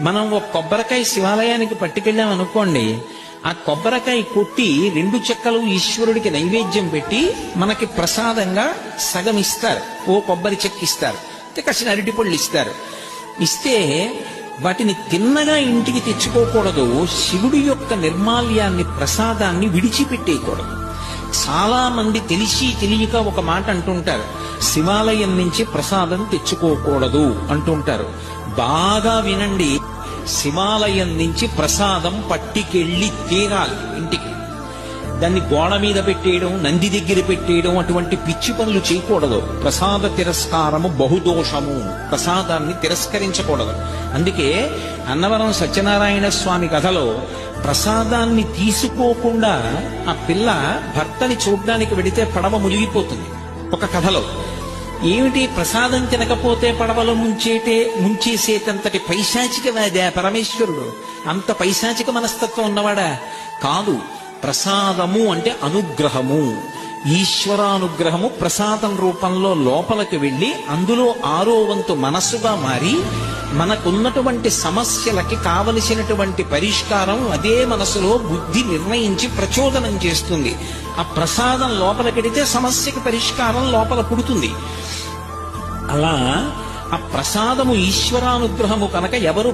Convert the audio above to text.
మనం ఒక కొబ్బరికాయ శివాలయానికి పట్టుకెళ్ళాం అనుకోండి, ఆ కొబ్బరికాయ కొట్టి 2 చెక్కలు ఈశ్వరుడికి నైవేద్యం పెట్టి మనకి ప్రసాదంగా సగం ఇస్తారు. ఓ కొబ్బరి చెక్క ఇస్తారు, కాసిన అరటిపళ్ళు ఇస్తారు. ఇస్తే వాటిని తిన్నగా ఇంటికి తెచ్చుకోకూడదు. శివుడి యొక్క నిర్మాల్యాన్ని, ప్రసాదాన్ని విడిచిపెట్టేయకూడదు. చాలా మంది తెలిసి తెలియక ఒక మాట అంటుంటారు, శివాలయం నుంచి ప్రసాదం తెచ్చుకోకూడదు అంటుంటారు. బాగా వినండి, శివాలయం నుంచి ప్రసాదం పట్టికెళ్ళి తీరాలి ఇంటికి. దాన్ని గోడ మీద పెట్టేయడం, నంది దగ్గర పెట్టేయడం, అటువంటి పిచ్చి పనులు చేయకూడదు. ప్రసాద తిరస్కారము బహుదోషము. ప్రసాదాన్ని తిరస్కరించకూడదు. అందుకే అన్నవరం సత్యనారాయణ స్వామి కథలో ప్రసాదాన్ని తీసుకోకుండా ఆ పిల్ల భర్తని చూడ్డానికి వెడితే పడవ మునిగిపోతుంది. ఒక కథలో ఏమిటి, ప్రసాదం తినకపోతే పడవలో ముంచేసేటంతటి పైశాచికవాదా పరమేశ్వరుడు? అంత పైశాచిక మనస్తత్వం ఉన్నవాడా? కాదు. ప్రసాదము అంటే అనుగ్రహము, ఈశ్వరానుగ్రహము ప్రసాదం రూపంలో లోపలికి వెళ్ళి అందులో 6వ వంతు మనస్సుగా మారి మనకున్నటువంటి సమస్యలకి కావలసినటువంటి పరిష్కారం అదే మనసులో బుద్ధి నిర్ణయించి ప్రచోదనం చేస్తుంది. ఆ ప్రసాదం లోపలికెడితే సమస్యకి పరిష్కారం లోపల పుడుతుంది. అలా ఆ ప్రసాదము ఈశ్వరానుగ్రహము కనుక ఎవరు